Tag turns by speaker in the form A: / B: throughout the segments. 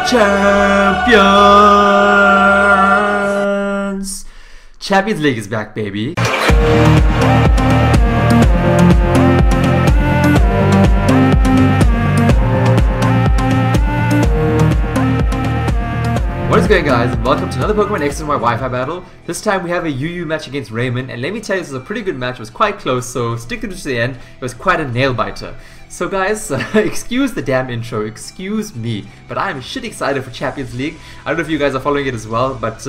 A: Champions! Champions League is back, baby. What is going, guys, and welcome to another Pokemon X and Y Wi-Fi battle. This time we have a UU match against Raymon, and let me tell you, this is a pretty good match. It was quite close, so stick to the end. It was quite a nail-biter. So guys, excuse the damn intro, excuse me, but I am shit excited for Champions League. I don't know if you guys are following it as well, but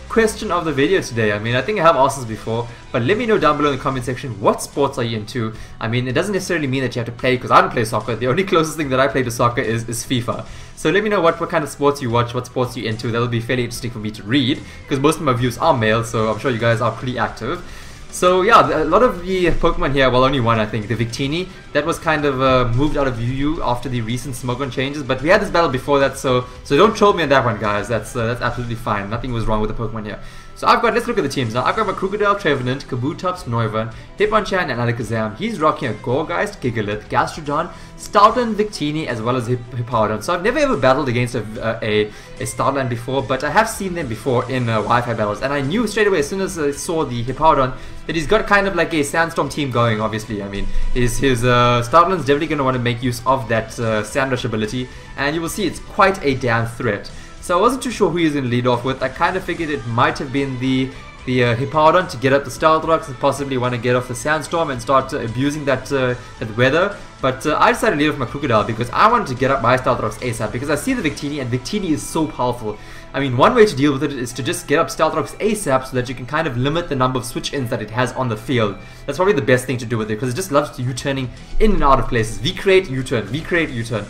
A: question of the video today. I mean, I think I have asked this before, but let me know down below in the comment section, what sports are you into? I mean, it doesn't necessarily mean that you have to play, because I don't play soccer. The only closest thing that I play to soccer is FIFA. So let me know what kind of sports you watch, what sports you're into. That'll be fairly interesting for me to read, because most of my views are male, so I'm sure you guys are pretty active. So yeah, a lot of the Pokemon here, well, only one I think, the Victini, that was kind of moved out of UU after the recent Smogon changes, but we had this battle before that, so don't troll me on that one, guys. That's absolutely fine. Nothing was wrong with the Pokemon here. So let's look at the teams now. I've got my KROOKODILE, Trevenant, Kabutops, Noivern, Hitmonchan, and ALAKAZAM. He's rocking a Gourgeist, Gigalith, Gastrodon, Stoutland, Victini, as well as Hippowdon. So I've never ever battled against a Stoutland before, but I have seen them before in Wi-Fi battles, and I knew straight away as soon as I saw the Hippowdon that he's got kind of like a Sandstorm team going, obviously. I mean, his Stoutland's definitely going to want to make use of that Sand Rush ability, and you will see it's quite a damn threat. So I wasn't too sure who he was going to lead off with. I kind of figured it might have been the Hippowdon to get up the Stealth Rocks and possibly want to get off the Sandstorm and start abusing that weather. But I decided to lead off my KROOKODILE because I wanted to get up my Stealth Rocks ASAP, because I see the Victini, and Victini is so powerful. I mean, one way to deal with it is to just get up Stealth Rocks ASAP so that you can kind of limit the number of switch-ins that it has on the field. That's probably the best thing to do with it, because it just loves U-turning in and out of places. V-create, U-turn, V-create, U-turn.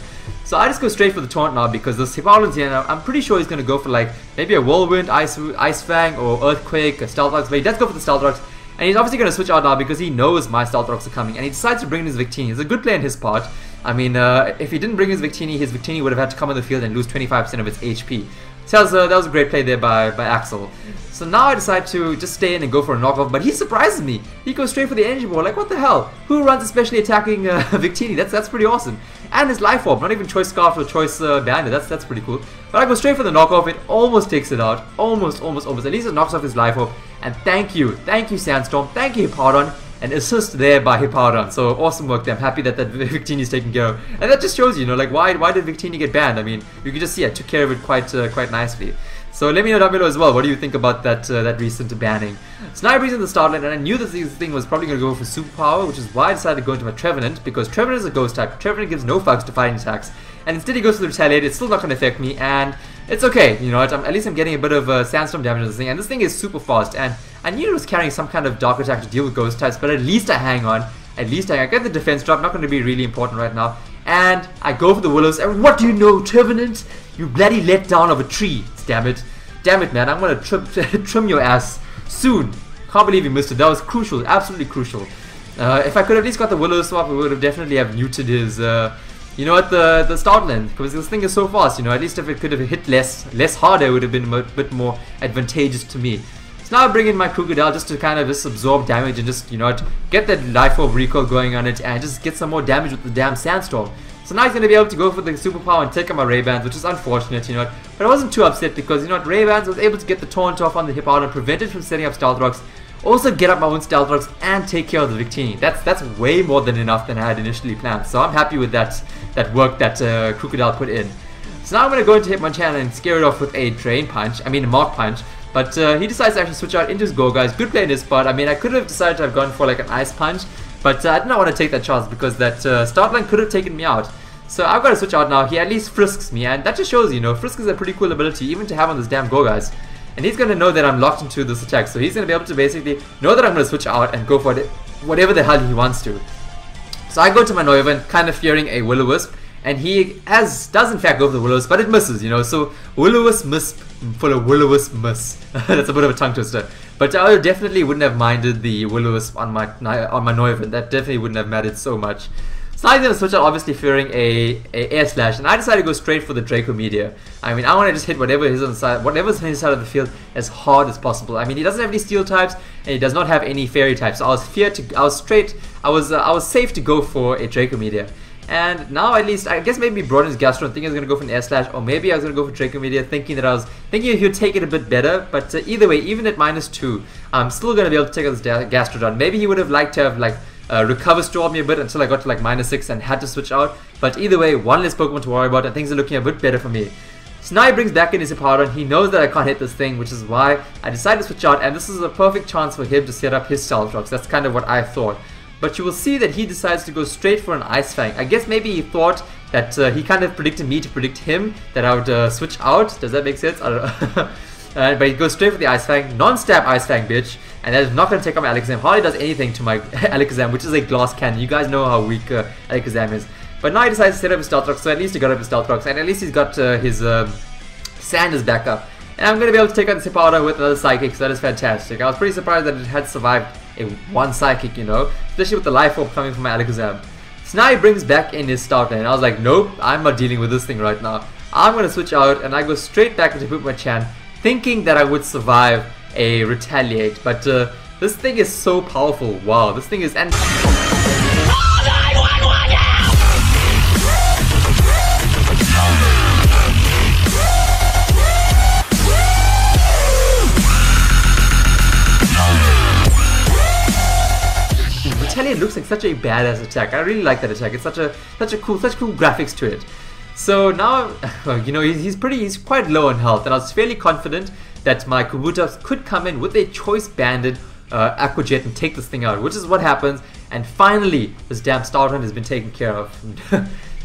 A: So I just go straight for the taunt now, because this Hippowdon's here, and I'm pretty sure he's going to go for like maybe a Whirlwind, Ice Fang, or Earthquake, a Stealth Rocks, but he does go for the Stealth Rocks. And he's obviously going to switch out now because he knows my Stealth Rocks are coming, and he decides to bring in his Victini. It's a good play on his part. I mean, if he didn't bring his Victini would have had to come on the field and lose 25% of its HP. So that was a great play there by Axel. So now I decide to just stay in and go for a knockoff, but he surprises me. He goes straight for the Energy Ball. Like, what the hell? Who runs especially attacking Victini? That's pretty awesome. And his Life Orb, not even Choice Scarf or Choice Bandit. That's pretty cool. But I go straight for the knockoff. It almost takes it out. Almost. At least it knocks off his Life Orb. And thank you Sandstorm. Thank you Hippowdon. An assist there by Hippowdon. So awesome work there. I'm happy that Victini is taken care of. And that just shows you, like, why did Victini get banned? I mean, you can just see I took care of it quite nicely. So let me know down below as well, what do you think about that recent banning? So now I breathe in the Stoutland, and I knew that this thing was probably going to go for Superpower, which is why I decided to go into my Trevenant, because Trevenant is a Ghost type. Trevenant gives no fucks to fighting attacks, and instead he goes for the Retaliate. It's still not going to affect me, and it's okay, you know, at least I'm getting a bit of Sandstorm damage on this thing, and this thing is super fast, and I knew it was carrying some kind of Dark Attack to deal with Ghost types, but at least I hang on. I get the defense drop, not going to be really important right now. And I go for the Willows, and what do you know, Trevenant? You bloody letdown of a tree. Damn it, man, I'm going to trim your ass soon. Can't believe you missed it. That was crucial, absolutely crucial. If I could have at least got the Willow swap, we would have definitely have muted his, you know what, the Stoutland, because this thing is so fast, you know, at least if it could have hit less harder, it would have been a bit more advantageous to me. So now I bring in my KROOKODILE just to kind of just absorb damage and just, you know, get that Life Orb recoil going on it and just get some more damage with the damn Sandstorm. So now he's going to be able to go for the Superpower and take out my Ray-Bans, which is unfortunate, you know, but I wasn't too upset because, you know what, Ray-Bans was able to get the taunt off on the Hippowdon, prevent it from setting up Stealth Rocks, also get up my own Stealth Rocks and take care of the Victini. That's way more than enough than I had initially planned, so I'm happy with that work that KROOKODILE put in. So now I'm going to go into Hitmonchan and scare it off with a Drain Punch, a Mark Punch. But he decides to actually switch out into his Gourgeist. Good play in his part. I mean, I could have decided to have gone for like an Ice Punch, but I did not want to take that chance because that Stoutland could have taken me out. So I've got to switch out now. He at least frisks me, and that just shows, you know, Frisk is a pretty cool ability even to have on this damn Gourgeist. And he's going to know that I'm locked into this attack, so he's going to be able to basically know that I'm going to switch out and go for it, whatever the hell he wants to. So I go to my Noivern, kind of fearing a Will-O-Wisp. And he does in fact go for the Will-O-Wisp, but it misses, you know, so Will-O-Wisp miss for a Will-O-Wisp miss. That's a bit of a tongue twister. But I definitely wouldn't have minded the Will-O-Wisp on my Noivern. That definitely wouldn't have mattered so much. So I'm going to switch out, obviously fearing a Air Slash, and I decided to go straight for the Draco Meteor. I mean, I want to just hit whatever's on his side of the field as hard as possible. I mean, he doesn't have any Steel types, and he does not have any Fairy types, so I was safe to go for a Draco Meteor. And now at least, I guess maybe brought in his Gastron thinking I was going to go for an air slash, or maybe I was going to go for Draco Meteor thinking he would take it a bit better. But either way, even at -2, I'm still going to be able to take out this Gastrodon. Maybe he would have liked to have like recover stored me a bit until I got to like -6 and had to switch out. But either way, one less Pokemon to worry about and things are looking a bit better for me. So now he brings back in his Hippowdon. He knows that I can't hit this thing, which is why I decided to switch out, and this is a perfect chance for him to set up his Stealth Rocks. That's kind of what I thought. But you will see that he decides to go straight for an Ice Fang. I guess maybe he thought that he kind of predicted me to predict him, that I would switch out. Does that make sense? I don't know. But he goes straight for the Ice Fang. Non-stab Ice Fang, bitch. And that is not going to take out my Alakazam. Hardly does anything to my Alakazam, which is a glass cannon. You guys know how weak Alakazam is. But now he decides to set up his Stealth Rocks, so at least he got up his Stealth Rocks. And at least he's got his Sanders back up. And I'm going to be able to take out the Hippowdon with another Psychic, so that is fantastic. I was pretty surprised that it had survived one Psychic, you know, especially with the Life Orb coming from my Alakazam. So now he brings back in his Stoutland, and I was like, nope, I'm not dealing with this thing right now. I'm going to switch out, and I go straight back into Hitmonchan, thinking that I would survive a Retaliate. But this thing is so powerful. Wow, this thing is... and Retaliate looks like such a badass attack. I really like that attack. It's such cool graphics to it. So now, you know, he's quite low on health, and I was fairly confident that my Kabutops could come in with a choice banded Aqua Jet and take this thing out, which is what happens. And finally, this damn Stoutland has been taken care of.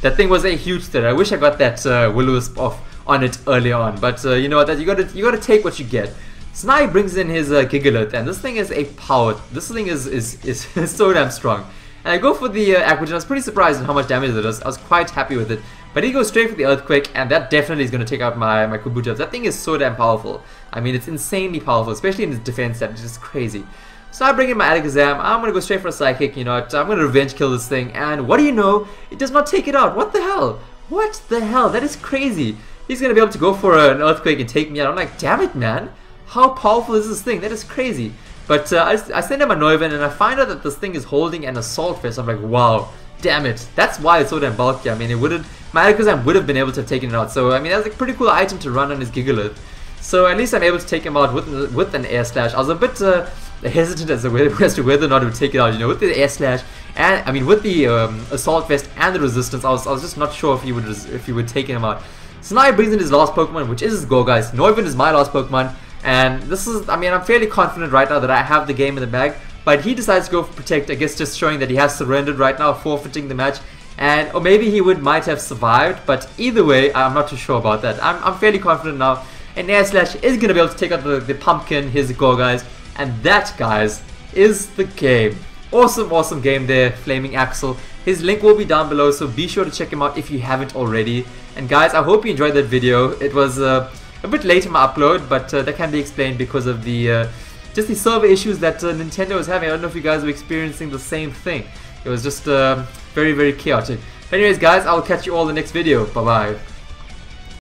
A: That thing was a huge threat. I wish I got that Will-O-Wisp off on it early on, but you know what? You gotta take what you get. So now he brings in his Gigalith, and this thing is a power. This thing is so damn strong. And I go for the Aqua Jet. I was pretty surprised at how much damage it does. I was quite happy with it. But he goes straight for the Earthquake, and that definitely is going to take out my Kabutops. That thing is so damn powerful. I mean, it's insanely powerful, especially in its defense stat. It's just crazy. So I bring in my Alakazam. I'm going to go straight for a Psychic. You know, I'm going to revenge kill this thing. And what do you know? It does not take it out. What the hell? What the hell? That is crazy. He's going to be able to go for an Earthquake and take me out. I'm like, damn it, man. How powerful is this thing? That is crazy. But I send him a Noivern, and I find out that this thing is holding an Assault Vest. I'm like, wow, damn it. That's why it's so damn bulky. I mean, my Alakazam would have been able to have taken it out. So, I mean, that's a pretty cool item to run on his Gigalith. So, at least I'm able to take him out with an Air Slash. I was a bit hesitant as to whether or not it would take it out. You know, with the Air Slash, and I mean, with the Assault Vest and the Resistance, I was just not sure if he would take him out. So now he brings in his last Pokemon, which is his Gourgeist. Noivern is my last Pokemon. And this is, I mean, I'm fairly confident right now that I have the game in the bag. But he decides to go for Protect, I guess just showing that he has surrendered right now, forfeiting the match. And, or maybe he might have survived, but either way, I'm not too sure about that. I'm fairly confident now. And Air Slash is going to be able to take out the Pumpkin, his Gourgeist. And that, guys, is the game. Awesome game there, Flaming Axel. His link will be down below, so be sure to check him out if you haven't already. And guys, I hope you enjoyed that video. It was a bit late in my upload, but that can be explained because of the just the server issues that Nintendo was having. I don't know if you guys were experiencing the same thing. It was just very chaotic. But anyways, guys, I'll catch you all in the next video. Bye bye.